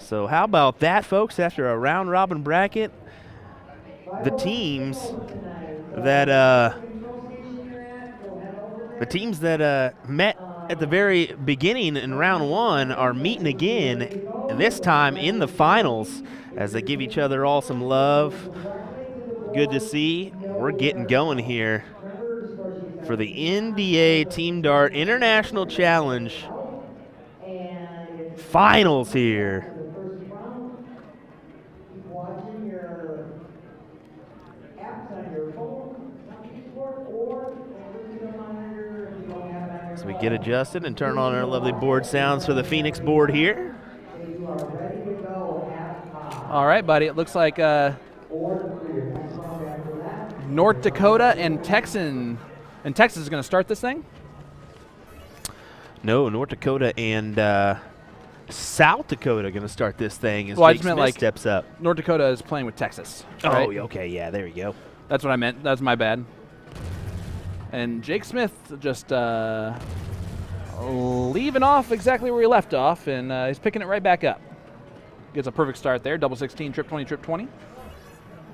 So how about that, folks? After a round-robin bracket, the teams that met at the very beginning in round one are meeting again, and this time in the finals as they give each other all some love. Good to see. We're getting going here for the NDA Team Dart International Challenge finals here. So we get adjusted and turn on our lovely board sounds for the Phoenix board here. All right, buddy. It looks like North Dakota and Texas is going to start this thing? No, North Dakota and South Dakota are going to start this thing as Well, I Jake just meant Smith like steps up. North Dakota is playing with Texas. Right? Oh, okay, yeah, there you go. That's what I meant. That's my bad. And Jake Smith just leaving off exactly where he left off, and he's picking it right back up. Gets a perfect start there. Double 16, trip 20, trip 20.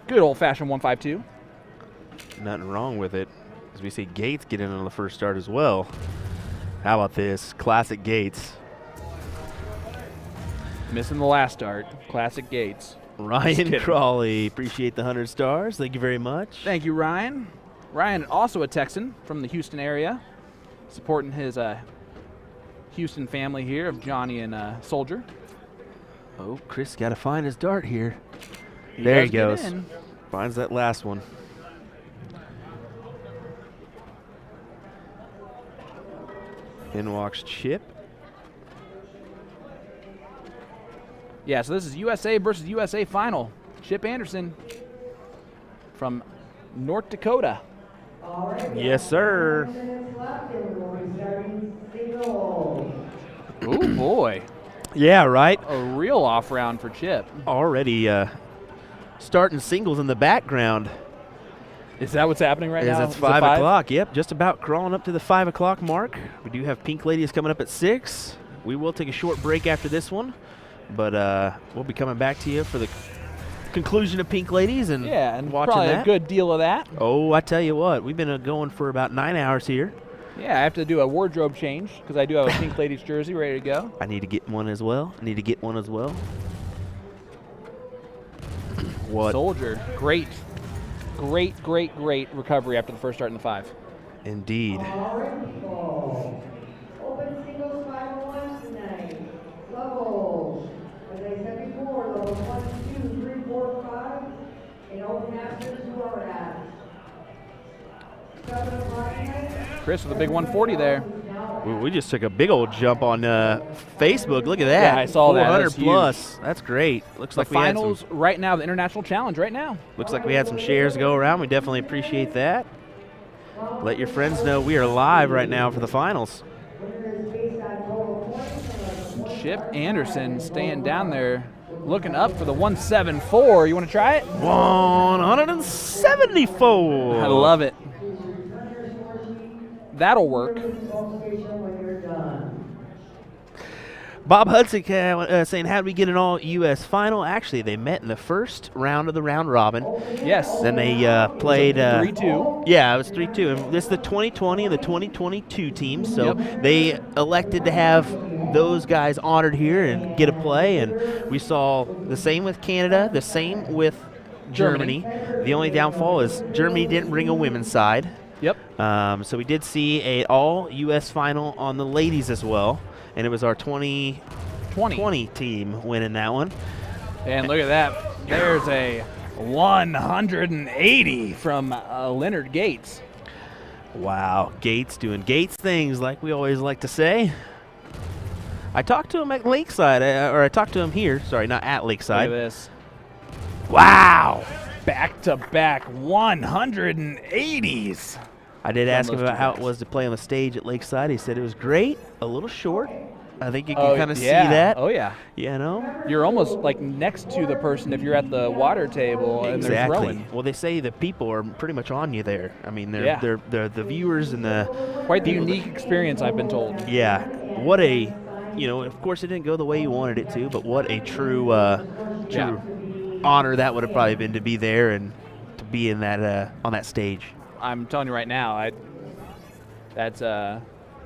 Good old-fashioned 1-5-2. Nothing wrong with it, as we see Gates get in on the first start as well. How about this? Classic Gates. Missing the last start. Classic Gates. Ryan Crawley, appreciate the 100 stars. Thank you very much. Thank you, Ryan. Ryan, also a Texan from the Houston area, supporting his Houston family here of Johnny and Soldier. Oh, Chris got to find his dart here. There he goes. Finds that last one. In walks Chip. Yeah, so this is USA versus USA final. Chip Anderson from North Dakota. Yes, sir. Oh, boy. Yeah, right. A real off round for Chip. Already starting singles in the background. Is that what's happening right now? It's 5 o'clock. Yep, just about crawling up to the 5 o'clock mark. We do have Pink Ladies coming up at 6. We will take a short break after this one, but we'll be coming back to you for the conclusion of Pink Ladies and watching probably that. A good deal of that. Oh, I tell you what, we've been going for about 9 hours here. Yeah, I have to do a wardrobe change because I do have a Pink Ladies jersey ready to go. I need to get one as well. What? Soldier, great recovery after the first start in the 5. Indeed. Open singles 5-1 tonight. Levels, as I said before, levels 1, 2, 3, 4, 5, and open masters who are at 7 o'clock tonight. Chris with a big 140 there. We just took a big old jump on Facebook. Look at that. Yeah, I saw that. 400 That's plus. That's great. Looks like we had finals right now, the International Challenge right now. Looks like we had some shares go around. We definitely appreciate that. Let your friends know we are live right now for the finals. Chip Anderson staying down there, looking up for the 174. You want to try it? 174. I love it. That'll work. Bob Hudson saying, how did we get an all-U.S. final? Actually, they met in the first round of the round robin. Yes. Then they played 3-2. Yeah, it was 3-2. And this is the 2020 and the 2022 teams, so they elected to have those guys honored here and get a play. And we saw the same with Canada, the same with Germany. The only downfall is Germany didn't bring a women's side. Yep. So we did see a all-U.S. final on the ladies as well, and it was our 2020 team winning that one. And look at that. There's a 180 from Leonard Gates. Wow, Gates doing Gates things like we always like to say. I talked to him at Lakeside, or I talked to him here. Sorry, not at Lakeside. Look at this. Wow. Back-to-back 180s. I did ask him about how it was to play on the stage at Lakeside. He said it was great, a little short. I think you can kind of see that. Oh, yeah. You know? You're almost like next to the person if you're at the water table and they're throwing. Well, they say the people are pretty much on you there. I mean, they're the viewers and the quite the unique experience, I've been told. Yeah. What a you know, of course it didn't go the way you wanted it to, but what a true honor that would have probably been to be there and to be in that on that stage. I'm telling you right now, that's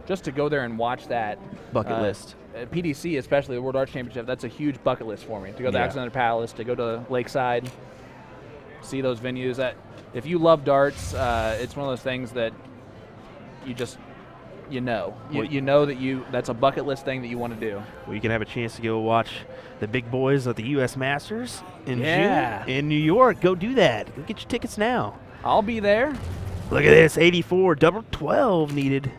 just to go there and watch that Bucket list. PDC, especially the World Arts Championship, that's a huge bucket list for me. To go to the Alexander Palace, to go to Lakeside, see those venues. That if you love darts, it's one of those things that you just you know that that's a bucket list thing that you want to do. Well, you can have a chance to go watch the big boys at the U.S. Masters in Yeah. June in New York. Go do that. Go get your tickets now. I'll be there. Look at this, 84, double 12 needed.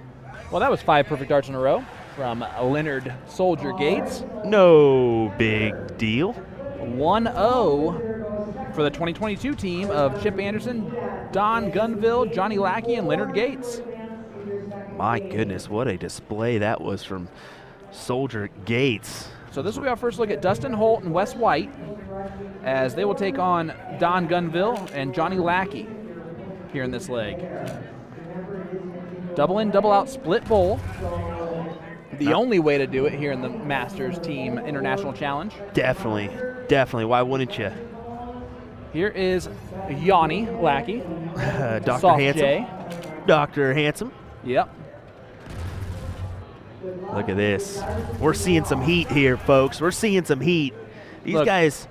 Well, that was 5 perfect darts in a row from Leonard Soldier Gates. No big deal. 1-0 for the 2022 team of Chip Anderson, Don Gunville, Johnny Lackey, and Leonard Gates. My goodness, what a display that was from Soldier Gates. So this will be our first look at Dustin Holt and Wes White as they will take on Don Gunville and Johnny Lackey here in this leg. Double in, double out, split bowl. The only way to do it here in the Masters Team International Challenge. Definitely, definitely. Why wouldn't you? Here is Johnny Lackey. Dr. Soft Handsome. J. Dr. Handsome. Yep. Look at this. We're seeing some heat here, folks. We're seeing some heat. These guys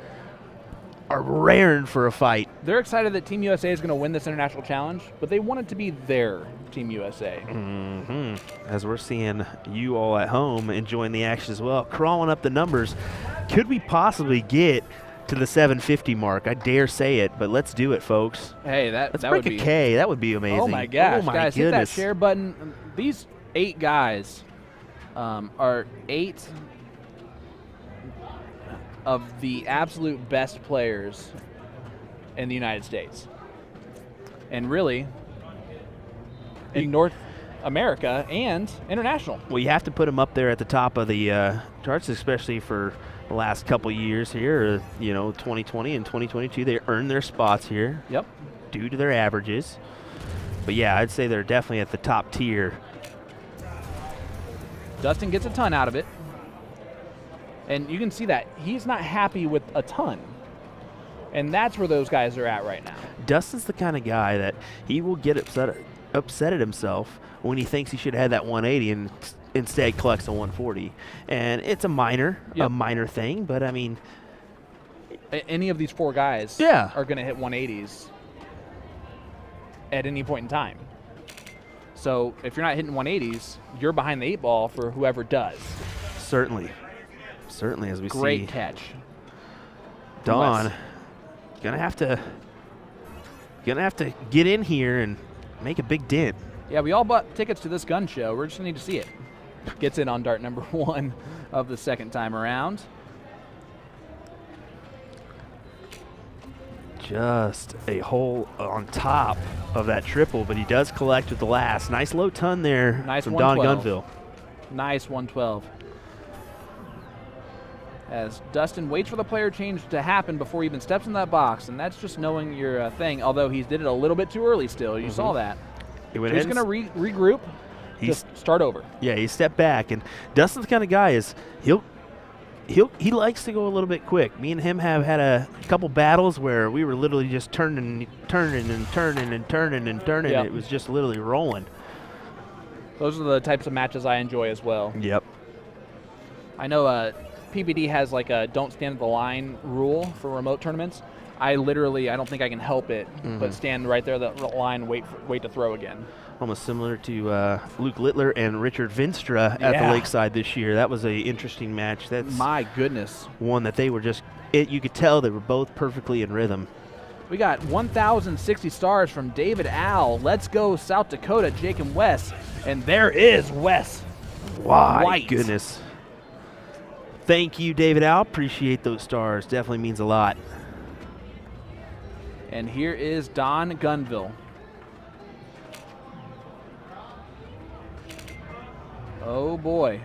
are raring for a fight. They're excited that Team USA is going to win this international challenge, but they want it to be their Team USA. As we're seeing you all at home enjoying the action as well. Crawling up the numbers. Could we possibly get to the 750 mark? I dare say it, but let's do it, folks. Hey, Let's that break would a be K. That would be amazing. Oh my gosh, oh my guys, goodness. hit that share button. These 8 guys are 8 of the absolute best players in the United States. And really, in North America and international. Well, you have to put them up there at the top of the charts, especially for the last couple years here. 2020 and 2022, they earned their spots here. Yep. Due to their averages. But yeah, I'd say they're definitely at the top tier. Dustin gets a ton out of it. And you can see that he's not happy with a ton. And that's where those guys are at right now. Dustin's the kind of guy that he will get upset at himself when he thinks he should have had that 180 and instead collects a 140. And it's a minor thing, but I mean, any of these 4 guys are going to hit 180s at any point in time. So if you're not hitting 180s, you're behind the 8 ball for whoever does. Certainly, as we see. Great catch. Don gonna have to get in here and make a big dent. Yeah, we all bought tickets to this gun show. We're just gonna need to see it. Gets in on dart number 1 of the second time around. Just a hole on top of that triple, but he does collect with the last. Nice low ton there from Don Gunville. Nice 112. As Dustin waits for the player change to happen before he even steps in that box, and that's just knowing your thing, although he did it a little bit too early still. You saw that. So he's going to regroup, just start over. Yeah, he stepped back, and Dustin's the kind of guy he likes to go a little bit quick. Me and him have had a couple battles where we were literally just turning. Yep. It was just literally rolling. Those are the types of matches I enjoy as well. Yep. I know PBD has like a don't stand at the line rule for remote tournaments. I don't think I can help it, but stand right there at the line, wait to throw again. Almost similar to Luke Littler and Richard Vinstra at the Lakeside this year. That was a interesting match. That's my goodness. One that they were you could tell they were both perfectly in rhythm. We got 1,060 stars from David Al. Let's go South Dakota, Jake and Wes. And there is Wes White. Goodness. Thank you, David Al. Appreciate those stars. Definitely means a lot. And here is Don Gunville. Oh boy.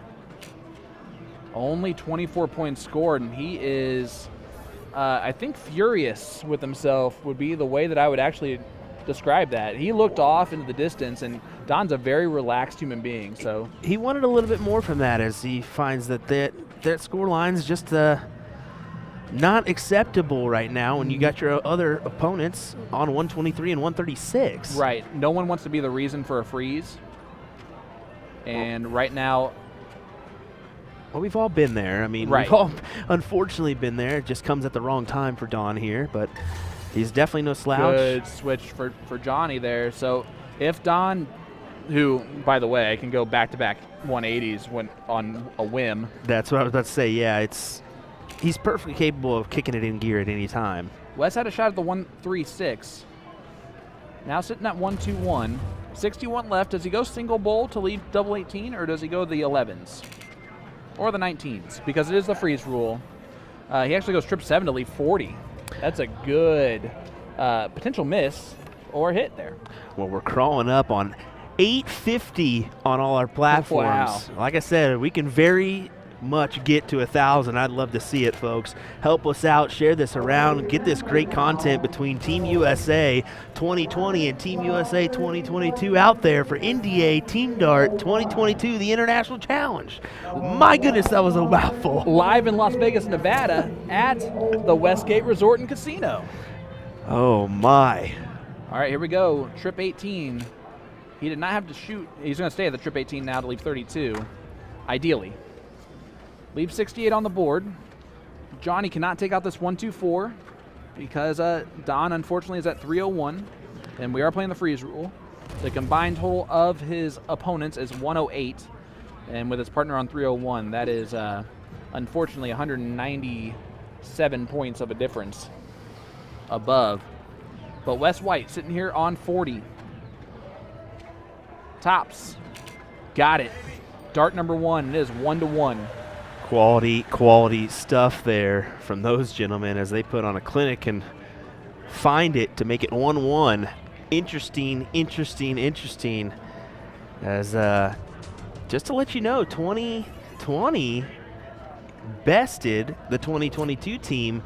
Only 24 points scored, and he is, I think, furious with himself would be the way that I would actually describe that. He looked off into the distance, and Don's a very relaxed human being. So he wanted a little bit more from that as he finds that score line's just not acceptable right now when you got your other opponents on 123 and 136. Right. No one wants to be the reason for a freeze. And right now, well, we've all been there. I mean, right. We've all unfortunately been there. It just comes at the wrong time for Don here, but he's definitely no slouch. Good switch for Johnny there. So if Don, who, by the way, can go back-to-back 180s when on a whim. That's what I was about to say. Yeah, he's perfectly capable of kicking it in gear at any time. Wes had a shot at the 136. Now sitting at 121. 61 left. Does he go single bowl to leave double 18, or does he go the 11s? Or the 19s, because it is the freeze rule. He actually goes trip 7 to leave 40. That's a good potential miss or hit there. Well, we're crawling up on 850 on all our platforms. Wow. Like I said, we can very much get to 1,000. I'd love to see it, folks. Help us out. Share this around. Get this great content between Team USA 2020 and Team USA 2022 out there for NDA Team Dart 2022, the International Challenge. My goodness, that was a mouthful. Live in Las Vegas, Nevada at the Westgate Resort and Casino. Oh, my. All right, here we go. Trip 18. He did not have to shoot. He's going to stay at the trip 18 now to leave 32, ideally. Leave 68 on the board. Johnny cannot take out this 124 because Don, unfortunately, is at 301, and we are playing the freeze rule. The combined total of his opponents is 108, and with his partner on 301, that is, unfortunately, 197 points of a difference above. But Wes White sitting here on 40. Tops. Got it. Dart number 1. It is 1-1. Quality stuff there from those gentlemen as they put on a clinic and find it to make it 1-1. Interesting. As just to let you know, 2020 bested the 2022 team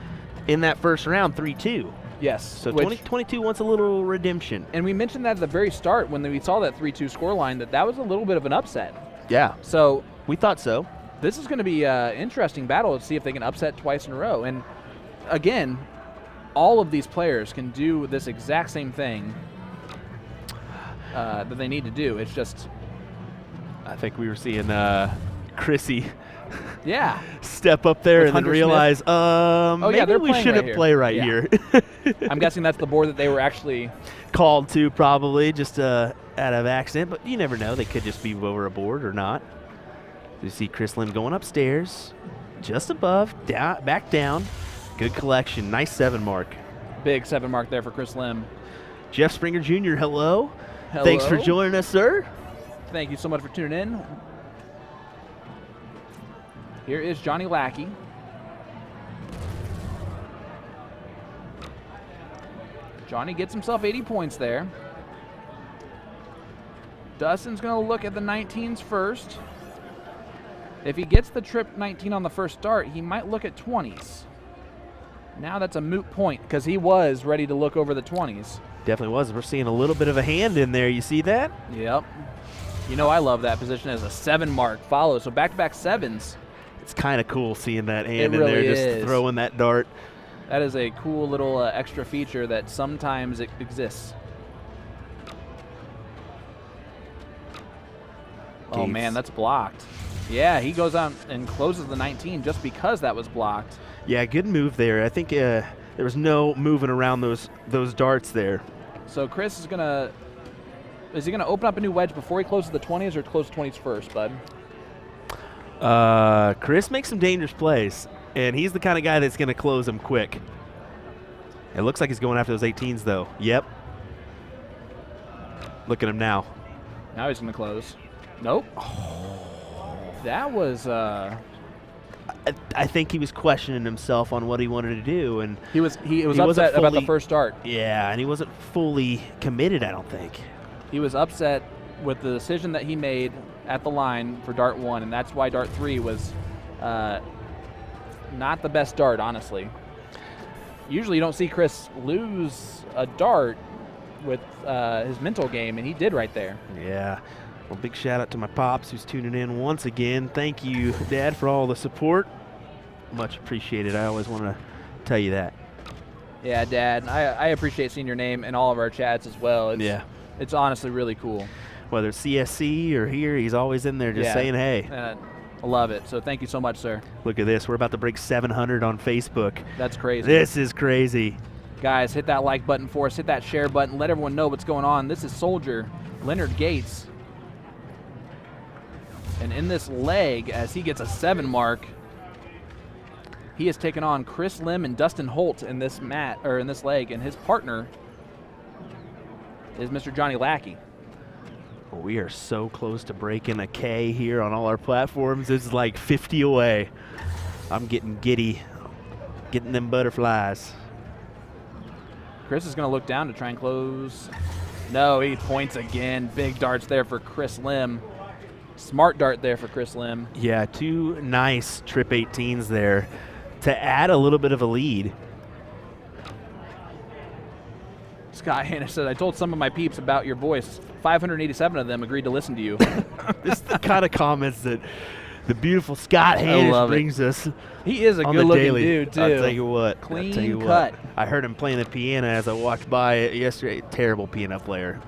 in that first round 3-2. Yes. So 2022 wants a little redemption. And we mentioned that at the very start when we saw that 3-2 scoreline that was a little bit of an upset. Yeah. So we thought so. This is going to be an interesting battle to see if they can upset twice in a row. And again, all of these players can do this exact same thing that they need to do. It's just, I think we were seeing Chrissy yeah, step up there with and then Hunter realize, maybe we shouldn't play right here. I'm guessing that's the board that they were actually called to, probably just out of accident, but you never know. They could just be over a board or not. You see Chris Lim going upstairs, just above, back down. Good collection. Nice 7 mark. Big 7 mark there for Chris Lim. Jeff Springer Jr., hello. Hello. Thanks for joining us, sir. Thank you so much for tuning in. Here is Johnny Lackey. Johnny gets himself 80 points there. Dustin's going to look at the 19s first. If he gets the trip 19 on the first start, he might look at 20s. Now that's a moot point because he was ready to look over the 20s. Definitely was. We're seeing a little bit of a hand in there. You see that? Yep. You know I love that position as a 7 mark follow. So back-to-back 7s. It's kind of cool seeing that hand It in really there, is. just throwing that dart. That is a cool little extra feature that sometimes it exists. Oh, Gates. man, that's blocked. Yeah, he goes out and closes the 19 just because that was blocked. Yeah, good move there. I think there was no moving around those darts there. So Chris is gonna open up a new wedge before he closes the 20s or close the 20s first, bud? Chris makes some dangerous plays, and he's the kind of guy that's going to close them quick. It looks like he's going after those 18s, though. Yep. Look at him now. Now he's gonna close. Nope. That was. I think he was questioning himself on what he wanted to do, and He was upset about the first start. Yeah, and he wasn't fully committed, I don't think. He was upset with the decision that he made at the line for Dart 1, and that's why Dart 3 was not the best dart, honestly. Usually you don't see Chris lose a dart with his mental game, and he did right there. Yeah. Well, big shout out to my pops who's tuning in once again. Thank you, Dad, for all the support. Much appreciated. I always want to tell you that. Yeah, Dad, I appreciate seeing your name in all of our chats as well. It's honestly really cool. Whether it's CSC or here, he's always in there just saying hey. I love it. So thank you so much, sir. Look at this. We're about to break 700 on Facebook. That's crazy. This is crazy. Guys, hit that like button for us. Hit that share button. Let everyone know what's going on. This is Soldier, Leonard Gates. And in this leg, as he gets a 7 mark, he has taken on Chris Lim and Dustin Holt in this in this leg, and his partner is Mr. Johnny Lackey. Well, we are so close to breaking a K here on all our platforms. It's like 50 away. I'm getting giddy, getting them butterflies. Chris is going to look down to try and close. No, he points again. Big darts there for Chris Lim. Smart dart there for Chris Lim. Yeah, 2 nice trip 18s there to add a little bit of a lead. Scott Hanna said, I told some of my peeps about your voice. 587 of them agreed to listen to you. This is the kind of comments that the beautiful Scott Hanna brings us. He is a good-looking dude, too. I'll tell you what. Clean cut. I heard him playing the piano as I walked by yesterday. Terrible piano player.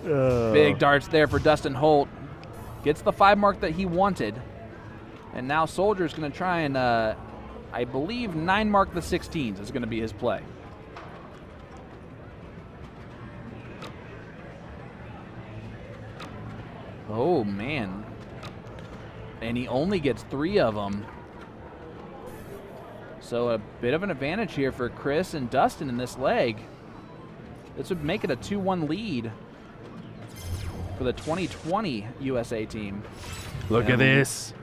Big darts there for Dustin Holt. Gets the 5 mark that he wanted. And now Soldier's going to try and, I believe, 9 mark the 16s is going to be his play. Oh, man. And he only gets 3 of them. So a bit of an advantage here for Chris and Dustin in this leg. This would make it a 2-1 lead for the 2020 USA team. Look at this.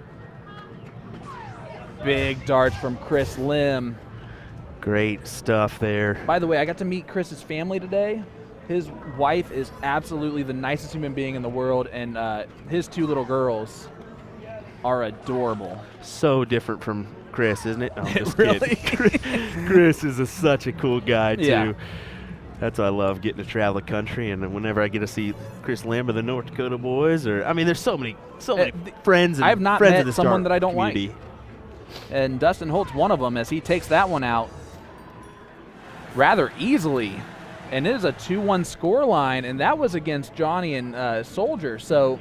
Big darts from Chris Lim. Great stuff there. By the way, I got to meet Chris's family today. His wife is absolutely the nicest human being in the world, and his 2 little girls are adorable. So different from Chris, isn't it? No, I'm just really? kidding. Chris is such a cool guy, too. Yeah. That's why I love getting to travel the country, and whenever I get to see Chris Lim or the North Dakota boys, or I mean, there's so many friends. And I've not friends met someone that I don't community. like, and Dustin Holt's one of them as he takes that one out rather easily, and it is a 2-1 score line, and that was against Johnny and Soldier. So,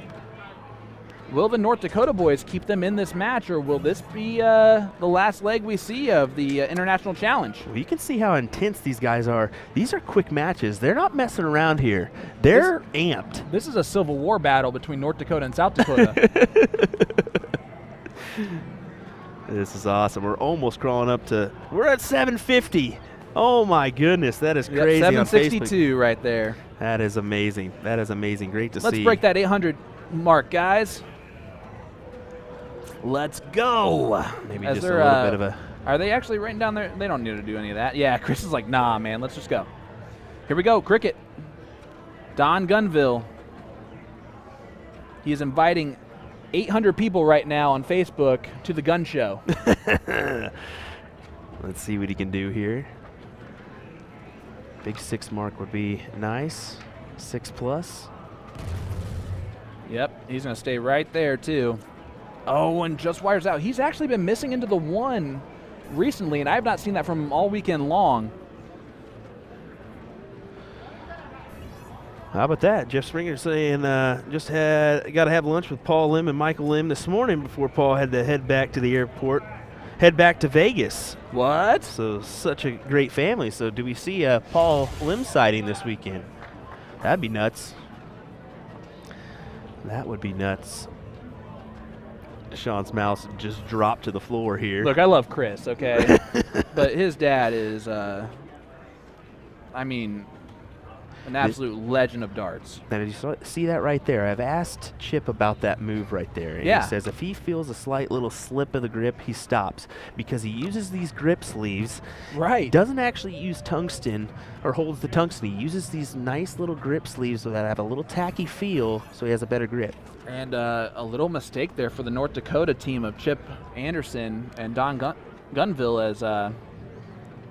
will the North Dakota boys keep them in this match, or will this be the last leg we see of the International Challenge? Well, you can see how intense these guys are. These are quick matches. They're not messing around here. They're amped. This is a Civil War battle between North Dakota and South Dakota. This is awesome. We're almost crawling up to – we're at 750. Oh, my goodness. That is crazy. 762 right there. That is amazing. That is amazing. Great to see. Let's break that 800 mark, guys. Let's go. Maybe just a little bit of a – are they actually writing down there? They don't need to do any of that. Yeah, Chris is like, nah, man, let's just go. Here we go, cricket. Don Gunville. He is inviting 800 people right now on Facebook to the gun show. Let's see what he can do here. Big 6 mark would be nice. 6+. Yep, he's going to stay right there, too. Oh, and just wires out. He's actually been missing into the 1 recently, and I have not seen that from him all weekend long. How about that? Jeff Springer saying got to have lunch with Paul Lim and Michael Lim this morning before Paul had to head back to the airport, head back to Vegas. What? So such a great family. So do we see a Paul Lim sighting this weekend? That'd be nuts. That would be nuts. Sean's mouse just dropped to the floor here. Look, I love Chris, okay? But his dad is, I mean, an absolute legend of darts. Now, did you see that right there? I've asked Chip about that move right there. And yeah. He says if he feels a slight little slip of the grip, he stops because he uses these grip sleeves. Right. He doesn't actually use tungsten or holds the tungsten. He uses these nice little grip sleeves that have a little tacky feel so he has a better grip. And a little mistake there for the North Dakota team of Chip Anderson and Don Gunville as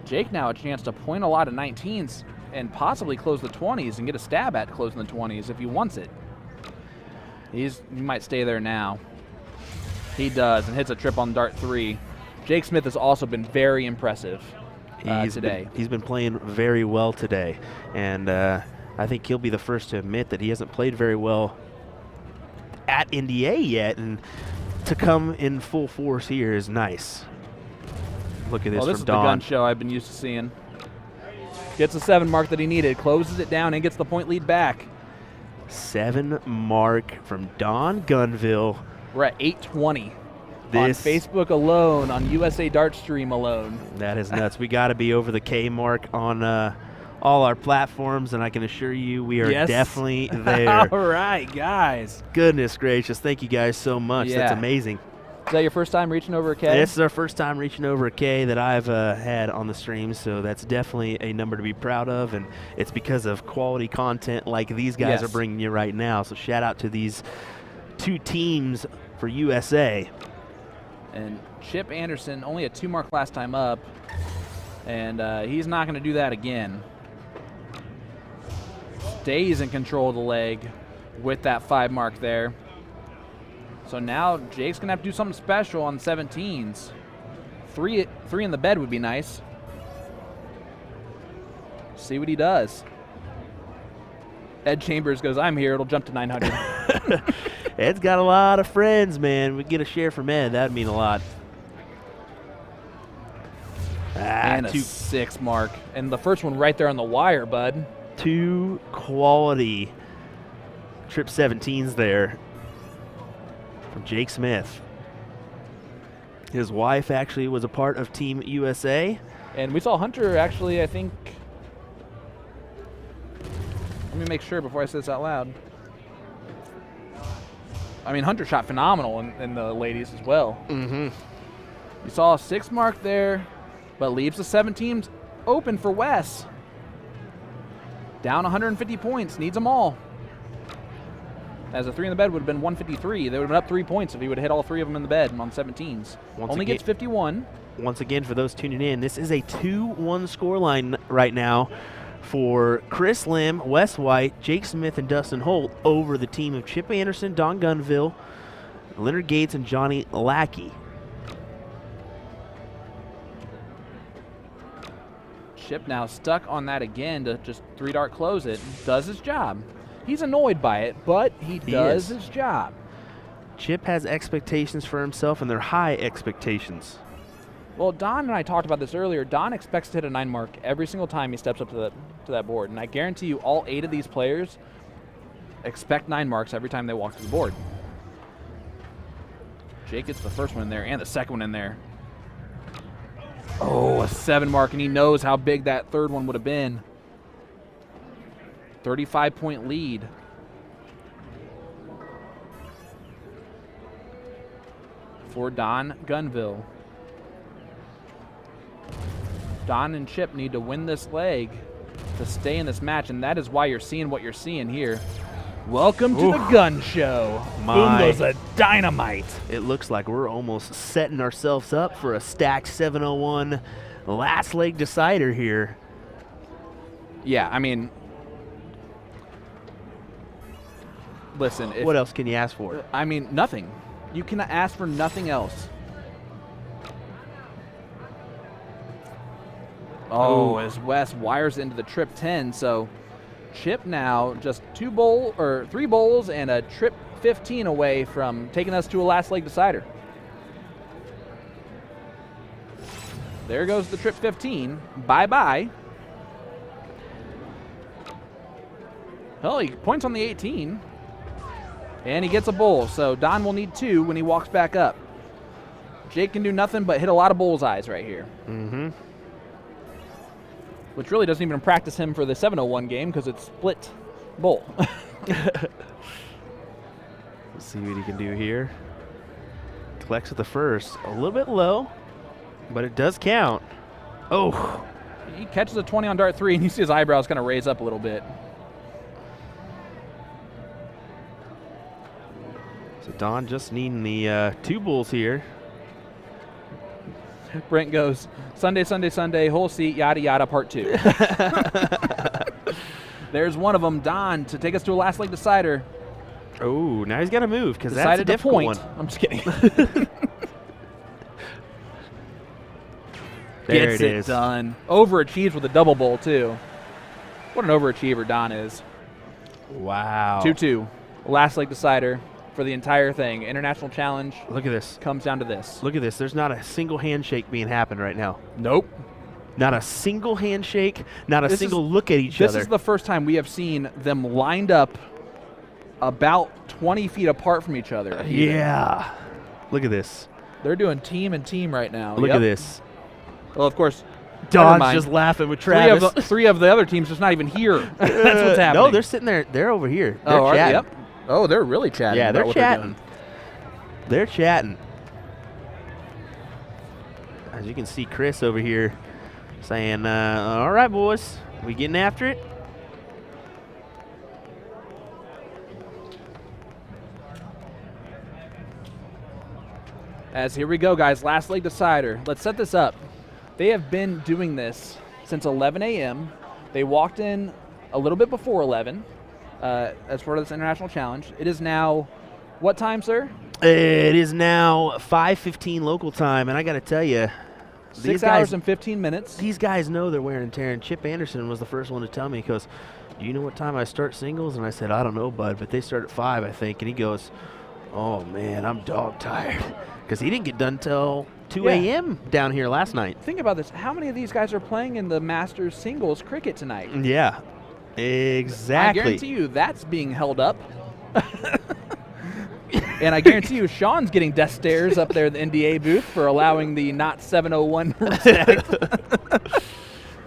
Jake now a chance to point a lot of 19s and possibly close the 20s and get a stab at closing the 20s if he wants it. He might stay there now. He does, and hits a trip on Dart 3. Jake Smith has also been very impressive today. He's been playing very well today, and I think he'll be the first to admit that he hasn't played very well at NDA yet, and to come in full force here is nice. Look at this from Don. This is the gun show I've been used to seeing. Gets a 7 mark that he needed, closes it down, and gets the point lead back. 7 mark from Don Gunville. We're at 820 on Facebook alone, on USA Dart Stream alone. That is nuts. We got to be over the K mark on all our platforms, and I can assure you we are definitely there. All right, guys. Goodness gracious. Thank you guys so much. Yeah. That's amazing. Is that your first time reaching over a K? This is our first time reaching over a K that I've had on the stream, so that's definitely a number to be proud of, and it's because of quality content like these guys are bringing you right now. So shout out to these 2 teams for USA. And Chip Anderson, only a 2 mark last time up, and he's not going to do that again. Stays in control of the leg with that 5 mark there. So now Jake's going to have to do something special on 17s. 3 in the bed would be nice. See what he does. Ed Chambers goes, I'm here. It'll jump to 900. Ed's got a lot of friends, man. We get a share from Ed. That'd mean a lot. And a 6 mark. And the first one right there on the wire, bud. 2 quality trip 17s there from Jake Smith. His wife actually was a part of Team USA. And we saw Hunter actually, I think. Let me make sure before I say this out loud. I mean, Hunter shot phenomenal in the ladies as well. Mm-hmm. You saw a 6 mark there, but leaves the 17s open for Wes. Down 150 points, needs them all. As a 3 in the bed would have been 153. They would have been up 3 points if he would have hit all 3 of them in the bed on 17s. Only gets 51. Once again, for those tuning in, this is a 2-1 scoreline right now for Chris Lim, Wes White, Jake Smith, and Dustin Holt over the team of Chip Anderson, Don Gunville, Leonard Gates, and Johnny Lackey. Chip now stuck on that again to just 3-dart close it. Does his job. He's annoyed by it, but he does his job. Chip has expectations for himself, and they're high expectations. Well, Don and I talked about this earlier. Don expects to hit a 9 mark every single time he steps up to that board. And I guarantee you all 8 of these players expect 9 marks every time they walk to the board. Jake gets the first one in there and the second one in there. Oh, a 7 mark, and he knows how big that third one would have been. 35-point lead. For Don Gunville. Don and Chip need to win this leg to stay in this match, and that is why you're seeing what you're seeing here. Welcome to the gun show. Boom goes a dynamite. It looks like we're almost setting ourselves up for a stacked 701 last leg decider here. Yeah, I mean, listen. What else can you ask for? I mean, nothing. You can ask for nothing else. Oh, as Wes wires into the trip 10, so Chip now just 3 bowls and a trip 15 away from taking us to a last leg decider. There goes the trip 15. Bye-bye. Well, he points on the 18. And he gets a bowl, so Don will need 2 when he walks back up. Jake can do nothing but hit a lot of bullseyes right here. Mm-hmm. Which really doesn't even practice him for the 701 game because it's split bowl. Let's see what he can do here. Collects with the first. A little bit low, but it does count. Oh. He catches a 20 on dart 3, and you see his eyebrows kind of raise up a little bit. So Don just needing the 2 bulls here. Brent goes, Sunday, Sunday, Sunday, whole seat, yada, yada, part 2. There's one of them, Don, to take us to a last leg decider. Oh, now he's got to move because that's a Decided to difficult point. one. I'm just kidding. There Gets it it is. done. Overachieves with a double bowl, too. What an overachiever Don is. Wow. 2-2. Last leg decider for the entire thing. International challenge Look at this. comes down to this. Look at this. There's not a single handshake being happened right now. Nope. Not a single handshake. Not a This single is- look at each This other. is the first time we have seen them lined up about 20 feet apart from each other. Yeah. Look at this. They're doing team and team right now. Look Yep. at this. Well, of course, never Don's mind. just laughing with three Travis. of the other teams just not even here. That's what's happening. No, they're sitting there. They're over here. They're are they? chatting. Yep. Oh, they're really chatting. Yeah, about they're what chatting. doing. They're chatting. As you can see, Chris over here saying, all right, boys, we getting after it? As here we go, guys. Last leg decider. Let's set this up. They have been doing this since 11 a.m. They walked in a little bit before 11 as part of this international challenge. It is now what time, sir? It is now 5:15 local time, and I got to tell you, 6 hours and 15 minutes. these guys know their wear and tear. And Chip Anderson was the first one to tell me, he goes, do you know what time I start singles? And I said, I don't know, bud, but they start at 5, I think. And he goes, oh, man, I'm dog tired. Because he didn't get done till 2 Yeah. a.m. down here last night. Think about this. How many of these guys are playing in the Masters singles cricket tonight? Yeah, exactly. I guarantee you that's being held up. And I guarantee you Sean's getting death stares up there at the NDA booth for allowing the not 701 respect.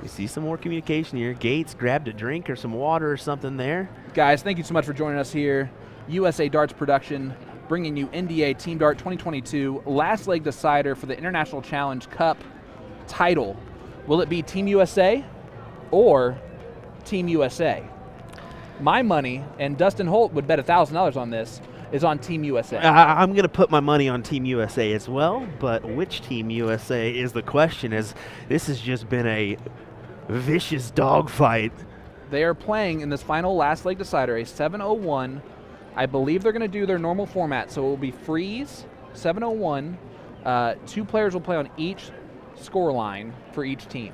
We see some more communication here. Gates grabbed a drink or some water or something there. Guys, thank you so much for joining us here. USA Darts Production bringing you NDA Team Dart 2022 last leg decider for the International Challenge Cup title. Will it be Team USA or Team USA? My money, and Dustin Holt would bet $1,000 on this, is on Team USA. I'm going to put my money on Team USA as well, but which Team USA is the question, as this has just been a vicious dogfight. They are playing in this final last leg decider, a 701. I believe they're going to do their normal format, so it will be freeze, 701. 2 players will play on each score line for each team.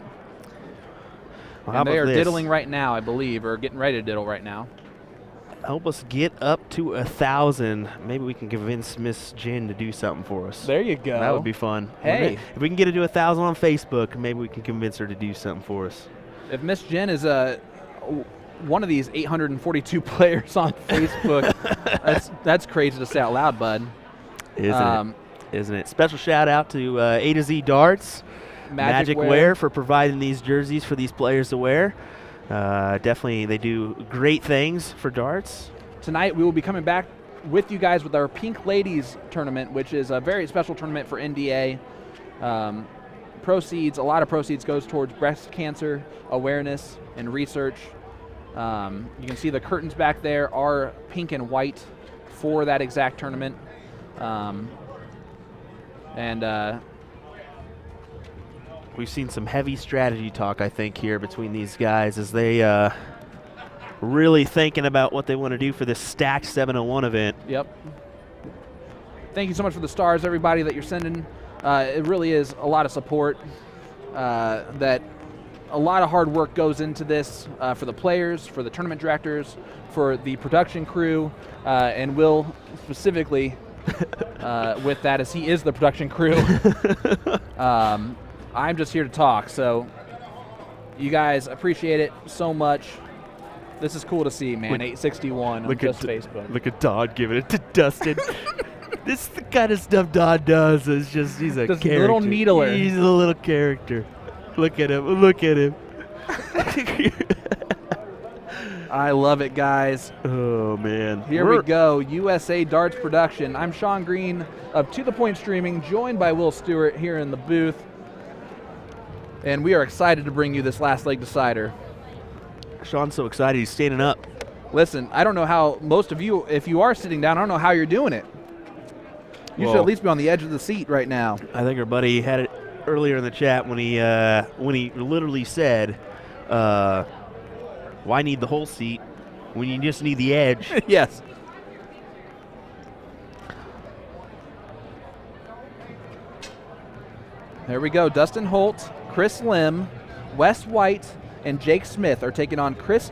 Well, And they how are about this? diddling right now, I believe, or getting ready to diddle right now. Help us get up to 1,000. Maybe we can convince Miss Jen to do something for us. There you go. That would be fun. Hey. If we can get her to 1,000 on Facebook, maybe we can convince her to do something for us. If Miss Jen is one of these 842 players on Facebook, that's crazy to say out loud, bud. Isn't it? Special shout out to A to Z Darts, Magic Wear for providing these jerseys for these players to wear. Definitely, they do great things for darts. Tonight we will be coming back with you guys with our Pink Ladies tournament, which is a very special tournament for NDA. A lot of proceeds goes towards breast cancer awareness and research. You can see the curtains back there are pink and white for that exact tournament. We've seen some heavy strategy talk, I think, here between these guys as they really thinking about what they want to do for this stacked 701 event. Yep. Thank you so much for the stars, everybody, that you're sending. It really is a lot of support. That a lot of hard work goes into this for the players, for the tournament directors, for the production crew, and Will specifically with that, as he is the production crew. I'm just here to talk, so you guys appreciate it so much. This is cool to see, man. 861 on just Facebook. Look at Don giving it to Dustin. This is the kind of stuff Don does. It's just, he's a Just character. little needler. He's a little character. Look at him. Look at him. I love it, guys. Oh, man. Here we go. USA Darts Production. I'm Sean Green of To The Point Streaming, joined by Will Stuart here in the booth. And we are excited to bring you this last leg decider. Sean's so excited. He's standing up. Listen, I don't know how most of you, if you are sitting down, I don't know how you're doing it. You should Whoa. at least be on the edge of the seat right now. I think our buddy had it earlier in the chat when he literally said, "Why need the whole seat when you just need the edge?" Yes. There we go. Dustin Holt, Chris Lim, Wes White, and Jake Smith are taking on Chip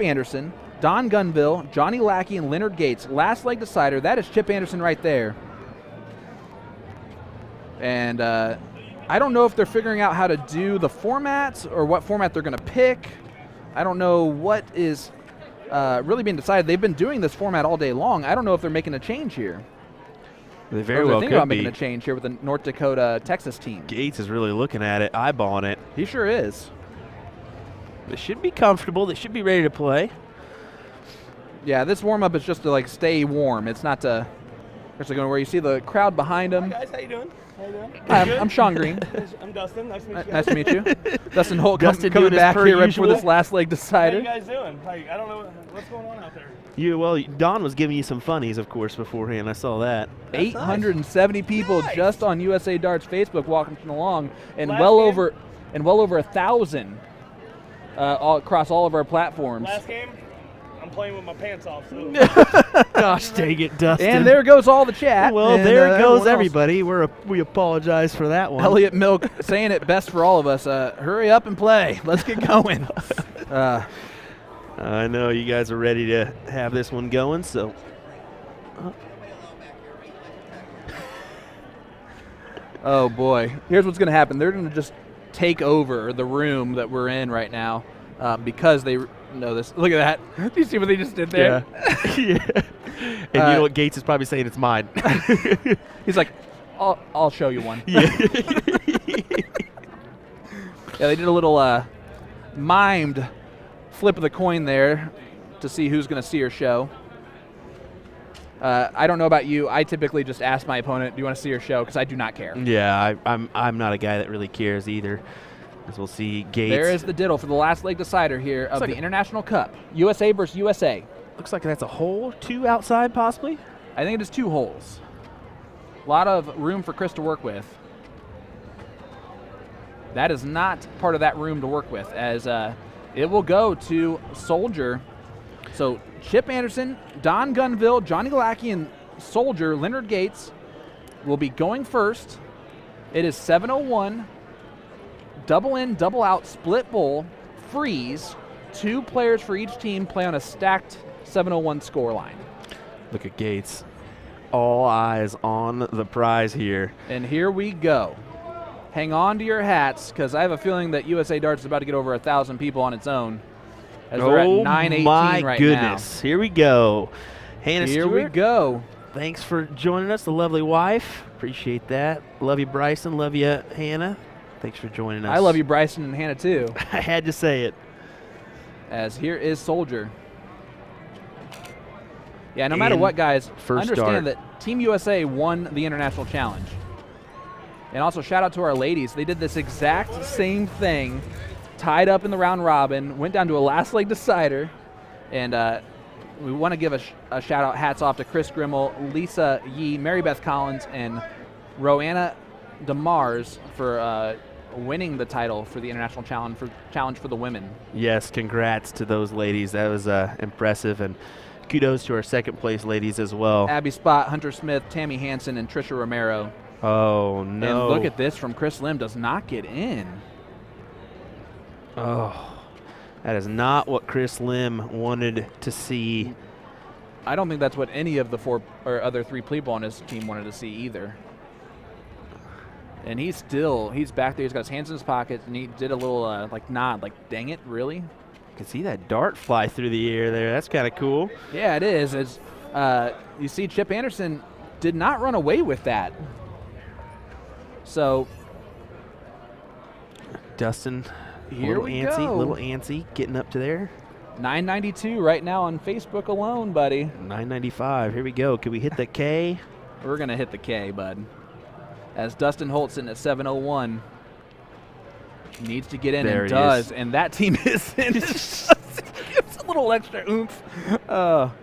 Anderson, Don Gunville, Johnny Lackey, and Leonard Gates. Last leg decider. That is Chip Anderson right there. And I don't know if they're figuring out how to do the formats or what format they're going to pick. I don't know what is really being decided. They've been doing this format all day long. I don't know if they're making a change here. They very well could thinking about be. making a change here with the North Dakota, Texas team. Gates is really looking at it, eyeballing it. He sure is. They should be comfortable. They should be ready to play. Yeah, this warm-up is just to like stay warm. It's not to actually going where you see the crowd behind them. Hi guys, how you doing? How you doing? I'm Sean Green. I'm Dustin. Nice to meet you guys. Nice to meet you. Dustin Holt Dustin coming doing his back per here right usual. before this last leg How decider. you guys doing? I don't know what's going on out there. Well, Don was giving you some funnies, of course, beforehand. I saw that. 870 people Nice. just on USA Darts Facebook walking along, and Last well game? over 1,000 all across all of our platforms. Last game, I'm playing with my pants off. So Gosh dang it, Dustin. And there goes all the chat. Well, and, there everyone goes else. everybody. We apologize for that one. Elliot Milk saying it best for all of us. Hurry up and play. Let's get going. I know you guys are ready to have this one going, so. Oh boy. Here's what's going to happen. They're going to just take over the room that we're in right now because they know this. Look at that. Do you see what they just did there? Yeah. Yeah. And you know what? Gates is probably saying it's mine. He's like, I'll show you one. Yeah. Yeah, they did a little mimed flip of the coin there to see who's going to see or show. I don't know about you. I typically just ask my opponent, do you want to see or show? Because I do not care. Yeah, I'm not a guy that really cares either. As we'll see, Gates. There is the diddle for the last leg decider here of like the a- International Cup. USA versus USA. Looks like that's a hole, 2 outside possibly. I think it is 2 holes. A lot of room for Chris to work with. That is not part of that room to work with, as it will go to Soldier. So Chip Anderson, Don Gunville, Johnny Lackey, and Soldier, Leonard Gates, will be going first. It is 7:01. Double in, double out, split bowl, freeze. 2 players for each team play on a stacked 7:01 scoreline. Look at Gates. All eyes on the prize here. And here we go. Hang on to your hats, because I have a feeling that USA Darts is about to get over 1,000 people on its own. As we're at 9:18 my right goodness. Here we go. Hannah now. Here Stuart, we go. thanks for joining us, the lovely wife. Appreciate that. Love you, Bryson. Love you, Hannah. Thanks for joining us. I love you, Bryson and Hannah, too. I had to say it. As here is Soldier. Yeah, no matter And what, guys, first understand dart. that Team USA won the International Challenge. And also shout out to our ladies. They did this exact same thing, tied up in the round robin, went down to a last leg decider, and we want to give a shout out, hats off to Chris Grimmel, Lisa Yee, Mary Beth Collins, and Roanna DeMars for winning the title for the International Challenge for the women. Yes, congrats to those ladies. That was impressive, and kudos to our second place ladies as well. Abby Spott, Hunter Smith, Tammy Hansen, and Trisha Romero. Oh, no. And look at this from Chris Lim, does not get in. Oh, that is not what Chris Lim wanted to see. I don't think that's what any of the 4 or other 3 people on his team wanted to see either. And he's back there. He's got his hands in his pockets, and he did a little like nod, like, dang it, really? You can see that dart fly through the air there. That's kind of cool. Yeah, it is. It's, you see Chip Anderson did not run away with that. So Dustin, here we go. little antsy, getting up to there. 992 right now on Facebook alone, buddy. 995. Here we go. Can we hit the K? We're going to hit the K, bud. As Dustin Holt sitting at 7:01. Needs to get in There and he does. is. And that team is in. It's a little extra oomph.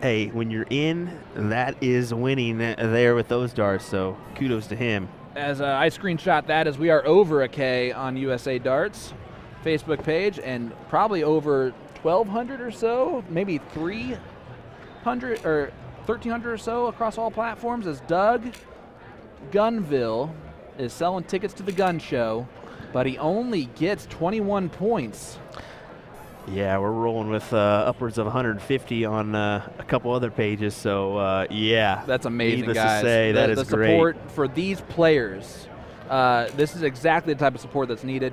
Hey, when you're in, that is winning there with those darts, so kudos to him. As I screenshot that as we are over a K on USA Darts Facebook page and probably over 1,200 or so, maybe 300 or 1,300 or so across all platforms as Doug Gunville is selling tickets to the gun show, but he only gets 21 points. Yeah, we're rolling with upwards of 150 on a couple other pages, so yeah. That's amazing, Needless guys. to say, that is the great. support for these players, this is exactly the type of support that's needed.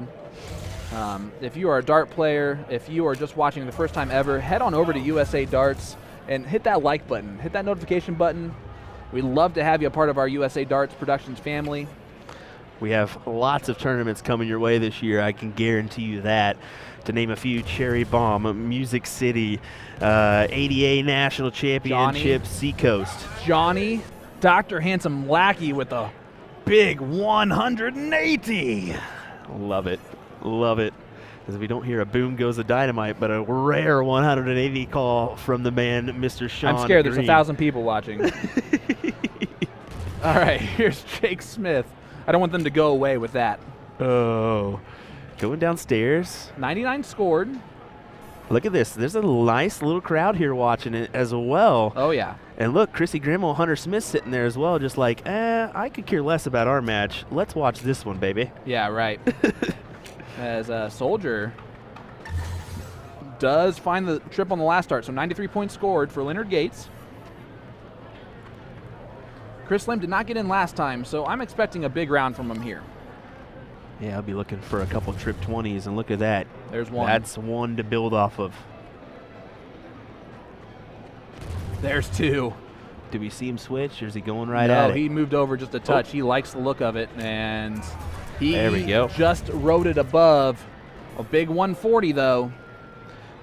If you are a dart player, if you are just watching the first time ever, head on over to USA Darts and hit that like button, hit that notification button. We'd love to have you a part of our USA Darts Productions family. We have lots of tournaments coming your way this year, I can guarantee you that. To name a few, Cherry Bomb, Music City, ADA National Championship, Seacoast. Johnny, Dr. Handsome Lackey with a big 180. Love it, love it. Because we don't hear a boom goes the dynamite, but a rare 180 call from the man, Mr. Sean I'm scared Green. there's 1,000 people watching. All right, here's Jake Smith. I don't want them to go away with that. Oh, going downstairs. 99 scored. Look at this. There's a nice little crowd here watching it as well. Oh, yeah. And look, Chrissy Grimmel, Hunter Smith sitting there as well, just like, I could care less about our match. Let's watch this one, baby. Yeah, right. As a Soldier does find the trip on the last start, so 93 points scored for Leonard Gates. Chris Lim did not get in last time, so I'm expecting a big round from him here. Yeah, I'll be looking for a couple trip 20s, and look at that. There's one. That's one to build off of. There's two. Do we see him switch, or is he going right No, at it? he moved over just a touch. He likes the look of it, and he There we go. just rode it above. A big 140, though,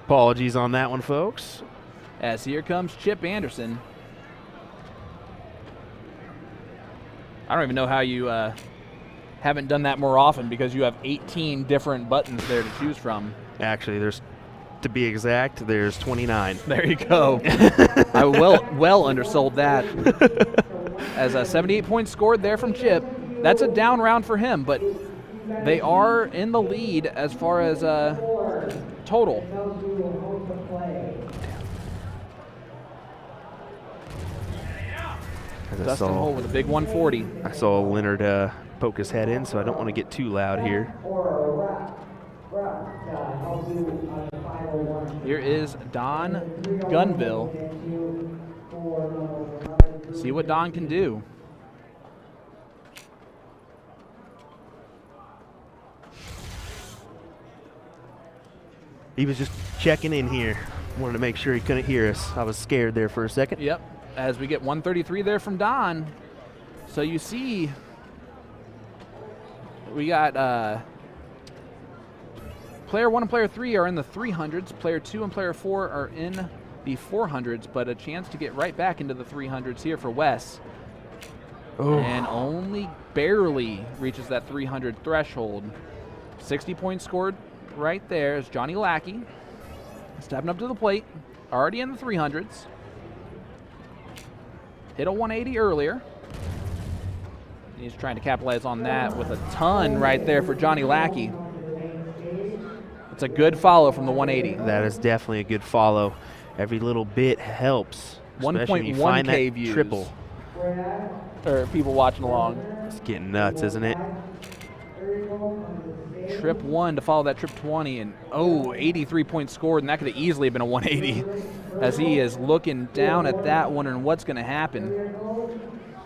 Apologies on that one, folks. as here comes Chip Anderson. I don't even know how you haven't done that more often, because you have 18 different buttons there to choose from. Actually, to be exact, there's 29. There you go. I well undersold that. As a 78 points scored there from Chip. That's a down round for him, but they are in the lead as far as total. Dustin Holt with a big 140. I saw Leonard poke his head in, so I don't want to get too loud here. Here is Don Gunville. See what Don can do. He was just checking in here. Wanted to make sure he couldn't hear us. I was scared there for a second. Yep, as we get 133 there from Don. So you see, we got player 1 and player 3 are in the 300s. Player 2 and player 4 are in the 400s, but a chance to get right back into the 300s here for Wes. Oh. And only barely reaches that 300 threshold. 60 points scored right there is Johnny Lackey. Stepping up to the plate, already in the 300s. Hit a 180 earlier. He's trying to capitalize on that with a ton right there for Johnny Lackey. It's a good follow from the 180. That is definitely a good follow. Every little bit helps. 1.1K views. Triple. Or people watching along. It's getting nuts, isn't it? Trip 1 to follow that trip 20, and 83 points scored, and that could have easily been a 180 as he is looking down at that, wondering what's going to happen.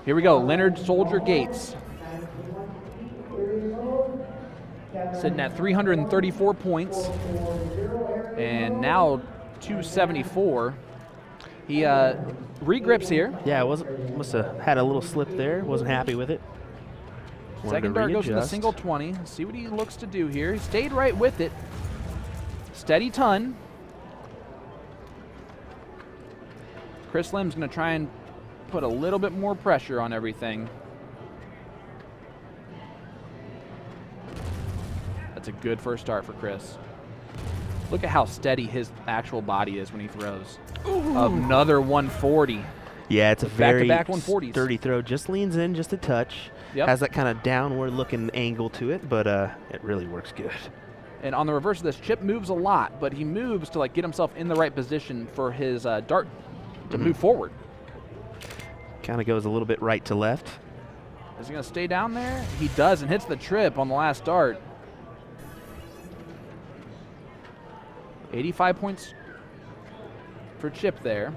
Here we go, Leonard Soldier Gates. Sitting at 334 points, and now 274. He regrips here. Yeah, must have had a little slip there. Wasn't happy with it. Second dart goes in the single 20. See what he looks to do here. He stayed right with it. Steady ton. Chris Lim's going to try and put a little bit more pressure on everything. That's a good first start for Chris. Look at how steady his actual body is when he throws. Ooh. Another 140. Yeah, it's a very back-to-back 140s. sturdy throw. Just leans in just a touch. Yep. Has that kind of downward looking angle to it, but it really works good. And on the reverse of this, Chip moves a lot, but he moves to like get himself in the right position for his dart to move forward. Kind of goes a little bit right to left. Is he going to stay down there? He does, and hits the trip on the last dart. 85 points for Chip there.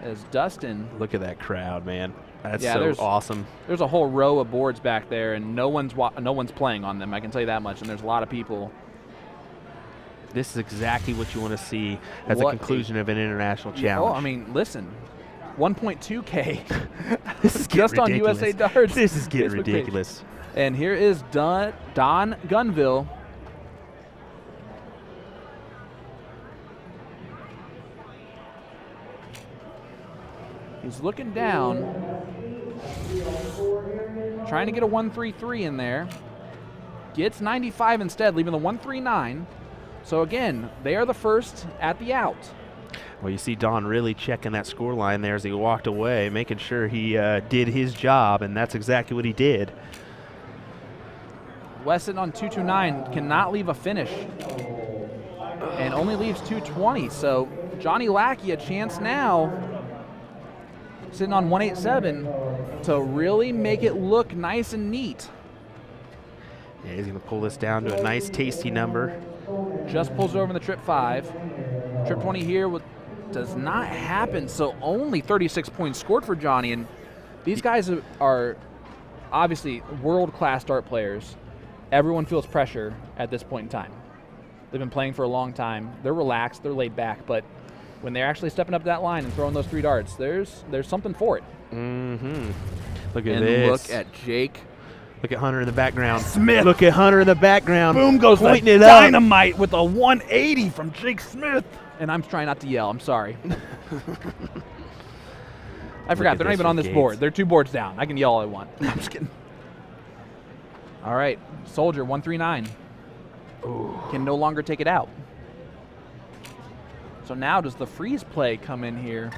As Dustin. Look at that crowd, man. That's awesome. There's a whole row of boards back there, and no one's playing on them. I can tell you that much. And there's a lot of people. This is exactly what you want to see as a conclusion of an international challenge. Oh, I mean, listen, 1.2K. This is just ridiculous. On USA Darts. This is getting ridiculous. And here is Don Gunville. He's looking down, trying to get a 133 in there. Gets 95 instead, leaving the 139. So again, they are the first at the out. Well, you see Don really checking that score line there as he walked away, making sure he did his job, and that's exactly what he did. Weston on 229 cannot leave a finish and only leaves 220. So Johnny Lackey a chance now, sitting on 187, to really make it look nice and neat. Yeah, he's going to pull this down to a nice, tasty number. Just pulls over in the trip 5. Trip 20 here does not happen, so only 36 points scored for Johnny. And these guys are obviously world-class dart players. Everyone feels pressure at this point in time. They've been playing for a long time. They're relaxed, they're laid back, but when they're actually stepping up that line and throwing those 3 darts, there's something for it. Mm-hmm. Look at and this. Look at Jake. Look at Hunter in the background. Smith. Look at Hunter in the background. Boom goes pointing the it up. dynamite with a 180 from Jake Smith. And I'm trying not to yell. I'm sorry. I forgot. They're not even on this board. They're 2 boards down. I can yell all I want. I'm just kidding. All right. Soldier, 139. Ooh. Can no longer take it out. So now does the freeze play come in here?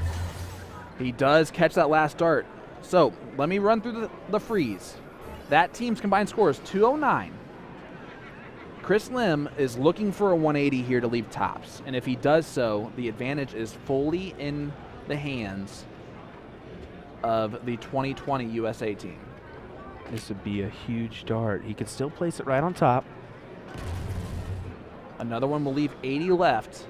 He does catch that last dart. So let me run through the freeze. That team's combined score is 209. Chris Lim is looking for a 180 here to leave tops. And if he does so, the advantage is fully in the hands of the 2020 USA team. This would be a huge dart. He could still place it right on top. Another one will leave 80 left.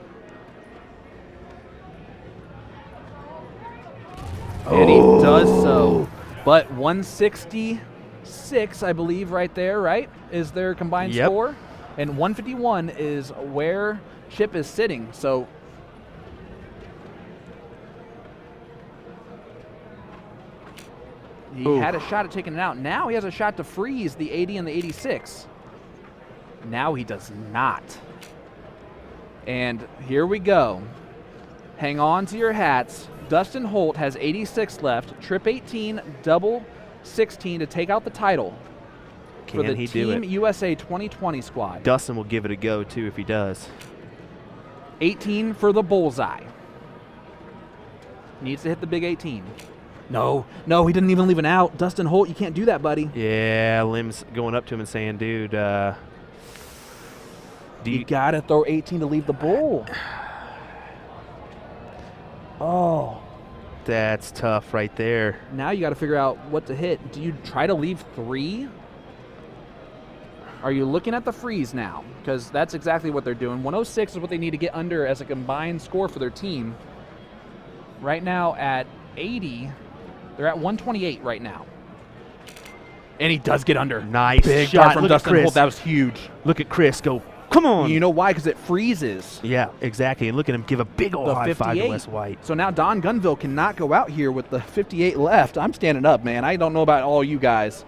And he does so. But 166, I believe, right there, right, is their combined score. And 151 is where Chip is sitting. So he had a shot at taking it out. Now he has a shot to freeze the 80 and the 86. Now he does not. And here we go. Hang on to your hats. Dustin Holt has 86 left. Trip 18, double 16 to take out the title for the Team USA 2020 squad. Dustin will give it a go, too, if he does. 18 for the bullseye. Needs to hit the big 18. No, he didn't even leave an out. Dustin Holt, you can't do that, buddy. Yeah, Lim's going up to him and saying, dude, you got to throw 18 to leave the bull. Oh. That's tough right there. Now you got to figure out what to hit. Do you try to leave 3? Are you looking at the freeze now? Because that's exactly what they're doing. 106 is what they need to get under as a combined score for their team. Right now at 80, they're at 128 right now. And he does get under. Nice big shot dart from Dustin Holt. That was huge. Look at Chris go. Come on. You know why? Because it freezes. Yeah, exactly. And look at him give a big old high five to Wes White. So now Don Gunville cannot go out here with the 58 left. I'm standing up, man. I don't know about all you guys.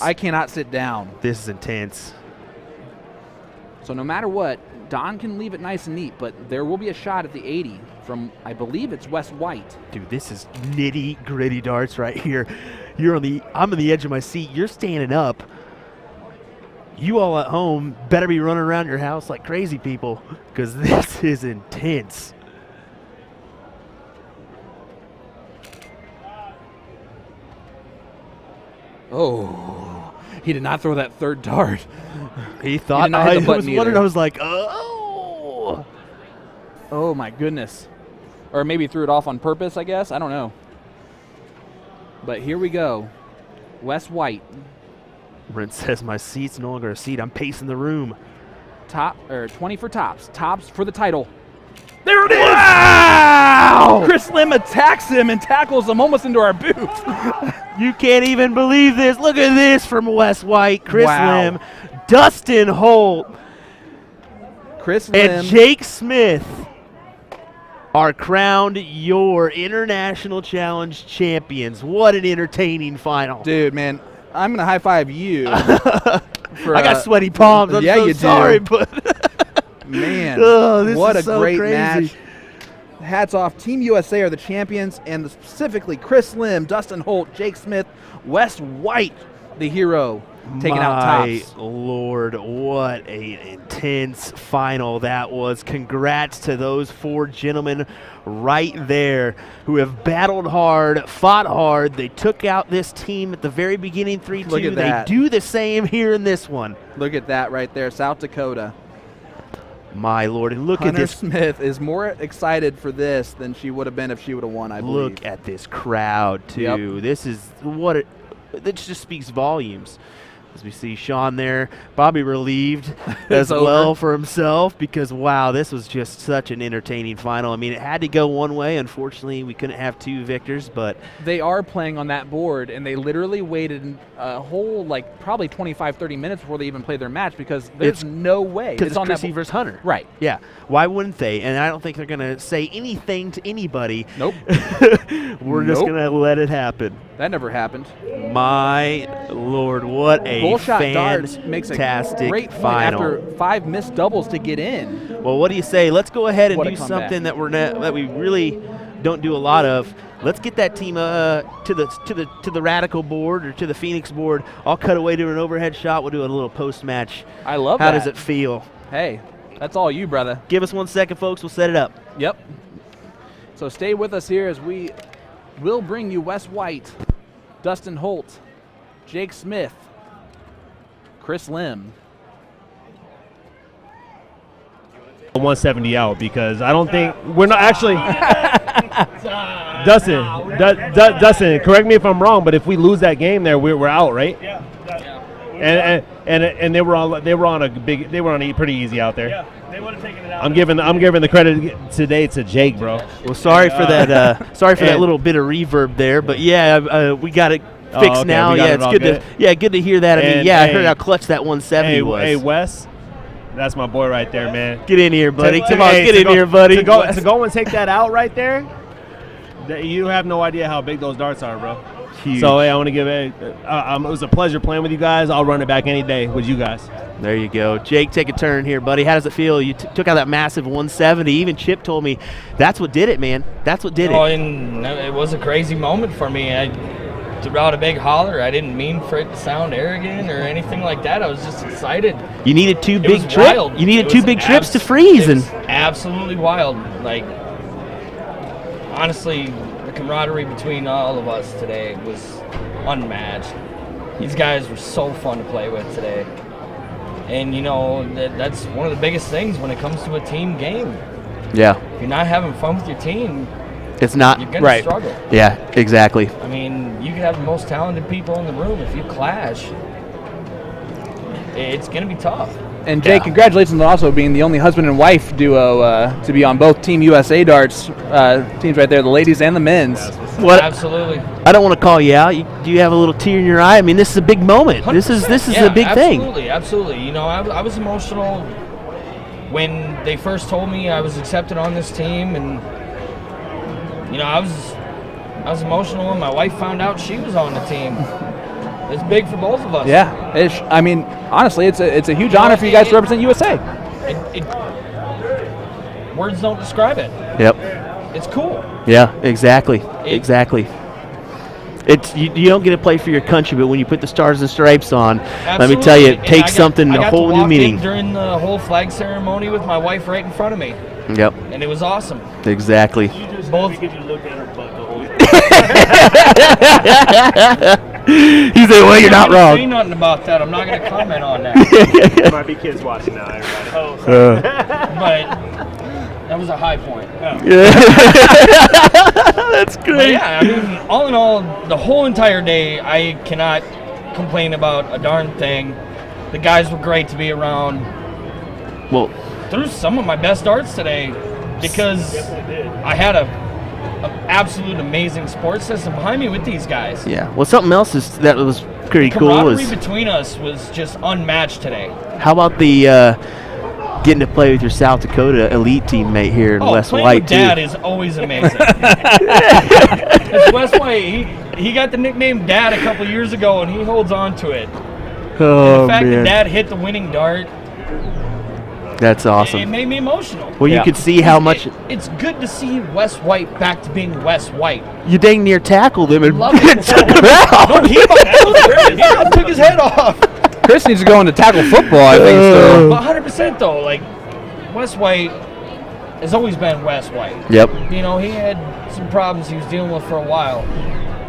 I cannot sit down. This is intense. So no matter what, Don can leave it nice and neat, but there will be a shot at the 80 from, I believe it's Wes White. Dude, this is nitty-gritty darts right here. I'm on the edge of my seat. You're standing up. You all at home better be running around your house like crazy people, because this is intense. Oh, he did not throw that third dart. He thought I was wondering. I was like, oh. Oh, my goodness. Or maybe threw it off on purpose, I guess. I don't know. But here we go. Wes White. Brent says my seat's no longer a seat. I'm pacing the room. 20 for tops. Tops for the title. There it is! Wow! Chris Lim attacks him and tackles him almost into our boots. You can't even believe this. Look at this from Wes White, Chris Lim, Wow. Dustin Holt, Chris Lim. and Jake Smith are crowned your International Challenge champions. What an entertaining final. Dude, man, I'm going to high-five you. I got sweaty palms. I'm yeah, so you do. sorry, but Man, this what is a so great crazy. match. Hats off. Team USA are the champions, and specifically Chris Lim, Dustin Holt, Jake Smith, Wes White, the hero, taking out tops. My Lord, what an intense final that was. Congrats to those 4 gentlemen right there who have battled hard, fought hard. They took out this team at the very beginning 3-2. Look at that. They do the same here in this one. Look at that right there, South Dakota. My Lord, and look Hunter at this. Smith is more excited for this than she would have been if she would have won, I believe. Look at this crowd, too. Yep. This is what it just speaks volumes. As we see Sean there, probably relieved as well over for himself because, wow, this was just such an entertaining final. I mean, it had to go one way. Unfortunately, we couldn't have 2 victors, but They are playing on that board, and they literally waited a whole, like, probably 25, 30 minutes before they even played their match because there's no way. because it's on that Chrissy versus Hunter. Right. Yeah. Why wouldn't they? And I don't think they're going to say anything to anybody. Nope. We're just Nope. going to let it happen. That never happened. My Lord, what a Bullshot Darts makes a fantastic great point final. after 5 missed doubles to get in. Well, what do you say? Let's go ahead and What a do comeback. something that we really don't do a lot of. Let's get that team to the Radikal board or to the Phoenix board. I'll cut away to an overhead shot. We'll do a little post match. I love How that. does it feel? Hey, that's all you, brother. Give us 1 second, folks. We'll set it up. Yep. So stay with us here as we will bring you Wes White, Dustin Holt, Jake Smith, Chris Lim. 170 out because I don't think we're not actually. Dustin, correct me if I'm wrong, but if we lose that game there, we're out, right? Yeah. And they were on pretty easy out there. Yeah, they would have taken it out. I'm giving the credit today to Jake, bro. Well, sorry for that. Sorry for that little bit of reverb there, but yeah, we got it fixed okay, now. we got Yeah, it it's all good good. good to hear that. I mean, And, I hey, heard how clutch that 170 was. Hey, Wes, that's my boy right there, man. Get in here, buddy. Come on, Hey, get in here, buddy. To go and take that out right there, you have no idea how big those darts are, bro. Huge. So hey, I want to give it was a pleasure playing with you guys. I'll run it back any day with you guys. There you go. Jake, take a turn here, buddy. How does it feel? You took out that massive 170. Even Chip told me that's what did it, man. That's what did Oh, it. and it was a crazy moment for me. I threw out a big holler. I didn't mean for it to sound arrogant or anything like that. I was just excited. You needed 2 It big was trips. wild. You needed It 2 was big trips to freeze, it and was absolutely wild. Like, honestly, the camaraderie between all of us today was unmatched. These guys were so fun to play with today. And, you know, that's one of the biggest things when it comes to a team game. yeah, If you're not having fun with your team, it's not you're going to right. struggle. Yeah, exactly. I mean, you can have the most talented people in the room. If you clash, it's going to be tough. And Jake, congratulations on also being the only husband and wife duo to be on both Team USA darts teams right there, the ladies and the men's. What? Absolutely. I don't want to call you out. Do you have a little tear in your eye? I mean, this is a big moment. This is Yeah, a big thing. Absolutely. You know, I was emotional when they first told me I was accepted on this team, and you know, I was emotional when my wife found out she was on the team. It's big for both of us. Yeah, I mean, honestly, it's a huge honor for you guys to represent USA. Words don't describe it. Yep. It's cool. Yeah, exactly. Exactly. It's you don't get to play for your country, but when you put the stars and stripes on, let me tell you, it Absolutely. takes something I a got whole to new walk meaning. in during the whole flag ceremony with my wife right in front of me, Yep. and it was awesome. Exactly. You just Both- because you looked at her butt the whole He said, well, you're not I wrong. didn't say nothing about that. I'm not going to comment on that. There might be kids watching now, everybody. But that was a high point. That's But great. yeah, I mean, all in all, the whole entire day, I cannot complain about a darn thing. The guys were great to be around. Well, Threw some of my best darts today because I had a absolute amazing sports system behind me with these guys. yeah. Well, something else that was pretty cool Camaraderie is between us was just unmatched today. how about the getting to play with your South Dakota elite teammate here in Wes playing White with too. Dad is always amazing. It's Wes White. He got the nickname Dad a couple years ago, and he holds on to it. Oh The fact man, that Dad hit the winning dart, that's it awesome. made me emotional. Well, you could see how much It's good to see Wes White back to being Wes White. you dang near tackled him and Love it. took him out. No, he took his head off. Chris needs to go into tackle football, I think. So. But 100% though, like Wes White has always been Wes White. Yep. You know, he had some problems he was dealing with for a while.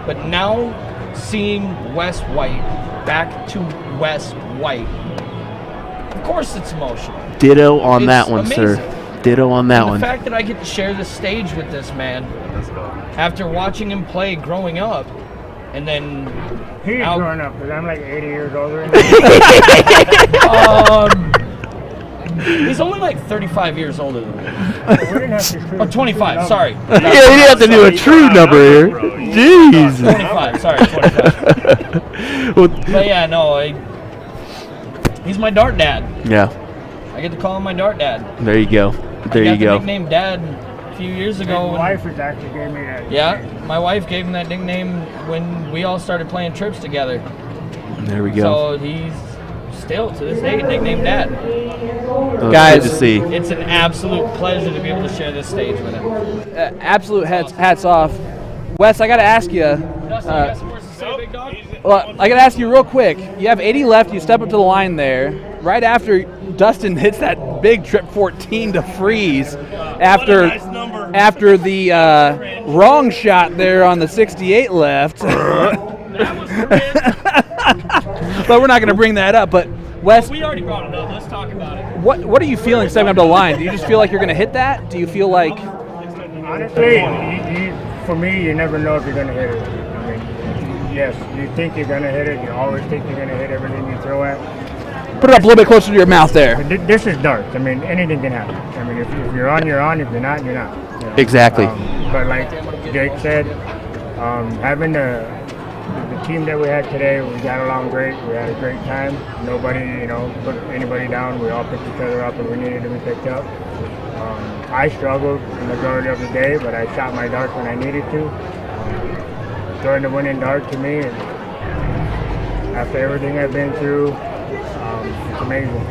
But now seeing Wes White back to Wes White, of course it's emotional. Ditto on It's that one, sir. amazing. Ditto on that And one. the fact that I get to share the stage with this man after watching him play growing up, and then He's out- growing up because I'm like 80 years older. he's only like 35 years older than me. We didn't have to shoot. Oh, 25, sorry. Yeah, you didn't have to do a true number here. Jeez. 25, sorry, 25. Well, But yeah, no, he's my dart dad. yeah, I get to call him my dart dad. there you go. There I you got the go. nickname Dad a few years ago. My when- wife has actually gave me that. Yeah, my wife gave him that nickname when we all started playing trips together. There we go. So he's still, to this day, nicknamed Dad. So Guys, good to see. It's an absolute pleasure to be able to share this stage with him. Absolute hats off. Wes, I got to ask you. Dustin, you got some words to say, big dog? Well, I got to ask you real quick. You have 80 left. You step up to the line there. Right after Dustin hits that big trip 14 to freeze after the wrong shot there on the 68 left. But we're not going to bring that up. But Wes, We already brought it up. Let's talk about it. what are you feeling stepping up to the line? Do you just feel like you're going to hit that? Do you feel like Honestly, for me, you never know if you're going to hit it. I mean, yes, you think you're going to hit it. You always think you're going to hit everything you throw at. put it up a little bit closer to your mouth there? But this is darts. I mean, anything can happen. I mean, if you're on, you're on. If you're not, you're not. You know? Exactly. But like Jake said, having the team that we had today, we got along great. We had a great time. Nobody, put anybody down. We all picked each other up when we needed to be picked up. I struggled the majority of the day, but I shot my dart when I needed to. Throwing the winning dart to me, and after everything I've been through, it's amazing.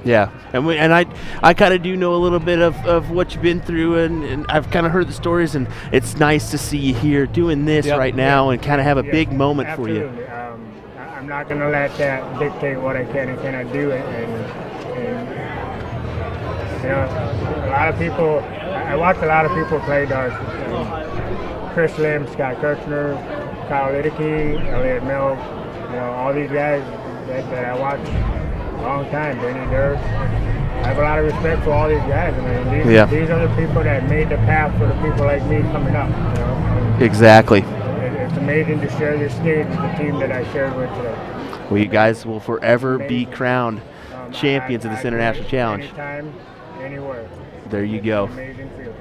Yeah, and I kind of do know a little bit of what you've been through, and I've kind of heard the stories, and it's nice to see you here doing this right now and kind of have a big moment Absolutely. for you. I'm not going to let that dictate what I can and cannot do. And a lot of people, I watch a lot of people play darts. Chris Lim, Scott Kirchner, Kyle Liddicky, Elliot Mills, all these guys that I watch a long time, Benny Durr. I have a lot of respect for all these guys. I mean, these are the people that made the path for the people like me coming up. Exactly. It's amazing to share this stage with the team that I shared with today. Well, you guys will forever be crowned champions of this international challenge. Anytime, anywhere. There you go. Amazing feeling.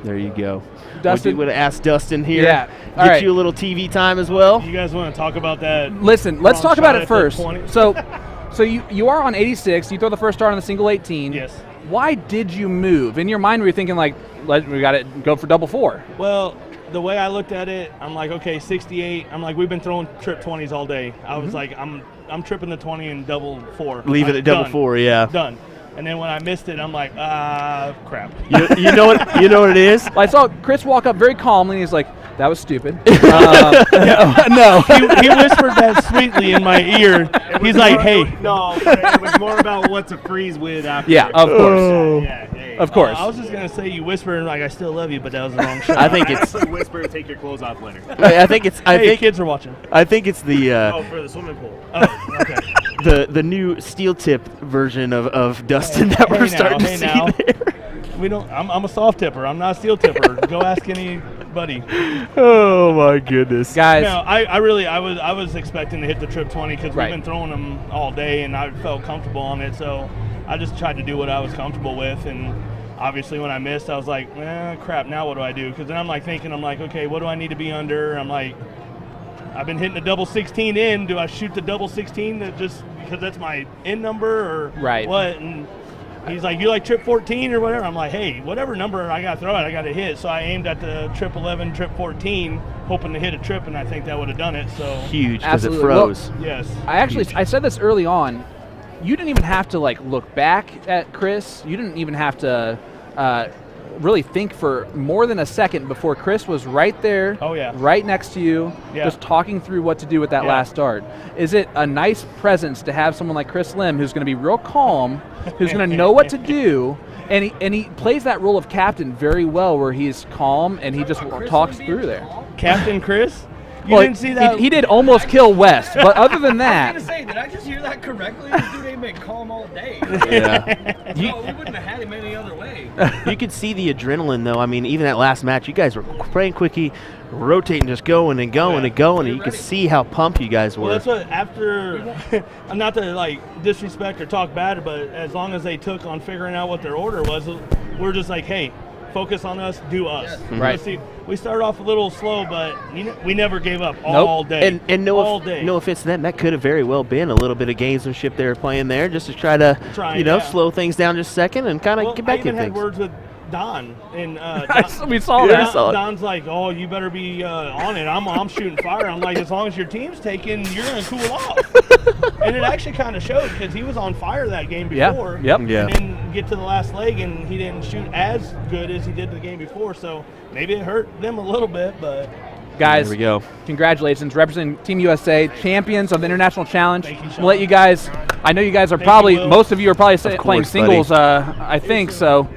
There you go. Dustin- Would ask Dustin here. Yeah. Get All right. you a little TV time as well. You guys want to talk about that? Listen, let's Wrong talk about shot it at the first. 20? So you are on 86. You throw the first dart on the single 18. Yes. Why did you move? In your mind, were you thinking like, we got to go for double 4? Well, the way I looked at it, I'm like, okay, 68. I'm like, we've been throwing trip 20s all day. I was like, I'm tripping the 20 and double 4. Leave it at double Done. 4, yeah. Done. And then when I missed it, I'm like, crap. You know what? You know what it is? I saw Chris walk up very calmly, and he's like, that was stupid. No. He whispered that sweetly in my ear. He's like, hey. No, it was more about what to freeze with after. Yeah, of course. Oh. Yeah, hey. Of course. I was just gonna say you whispered like I still love you, but that was the wrong shot. I think it's. Whisper, take your clothes off later. I think it's. I Hey, think. kids are watching. I think it's the. Oh, for the swimming pool. Oh, okay. The new steel tip version of Dustin that we're starting to see there. We don't. I'm a soft tipper. I'm not a steel tipper. Go ask anybody. Oh my goodness, Guys, No, I was expecting to hit the trip 20 because Right. we've been throwing them all day and I felt comfortable on it. So I just tried to do what I was comfortable with. And obviously when I missed, I was like, crap. Now what do I do? Because then I'm like thinking, okay, what do I need to be under? I'm like, I've been hitting the double 16 in. Do I shoot the double 16 that just because that's my in number or Right. what? And he's like, you like trip 14 or whatever? I'm like, hey, whatever number I got to throw at, I got to hit. So I aimed at the trip 11, trip 14, hoping to hit a trip, and I think that would have done it. So huge because it Absolutely. froze. yes. I said this early on. You didn't even have to like look back at Chris. You didn't even have to really think for more than a second before Chris was right there, Oh, yeah. right next to you, Yeah. just talking through what to do with that Yeah. last dart. Is it a nice presence to have someone like Chris Lim who's going to be real calm, who's going to know what to do, and he plays that role of captain very well where he's calm and he just talks through there. Captain Chris? You Well, didn't see that? He did almost kill West, but other than I that, was gonna say, did I just hear that correctly? This dude ain't been calm all day. Yeah. No, we wouldn't have had him any other way. You could see the adrenaline, though. I mean, even that last match, you guys were playing quickie, rotating, just going and going and going, and you could see how pumped you guys were. Well, that's what after, not to like disrespect or talk bad, but as long as they took on figuring out what their order was, we're just like, hey, focus on us, do us. Yes. Right. See, we started off a little slow, but we never gave up all day. And all day. no offense to them, that could have very well been a little bit of gamesmanship they were playing there, just to try to, Yeah. slow things down just a second and kind of Well, get I back even in had things. words with Don, and we saw Yeah. that. saw it. Don's like, "Oh, you better be on it." I'm shooting fire. I'm like, as long as your team's taking, you're gonna cool off. And it actually kind of showed because he was on fire that game Yeah. before. Yep. Yeah. And then get to the last leg, and he didn't shoot as good as he did the game before. So maybe it hurt them a little bit, but Guys, There we go. congratulations, representing Team USA, champions of the International Challenge. Thank you, Sean. We'll let you guys, I know you guys are Thank you, probably, Will. most of you are probably playing course, buddy. singles, I think, so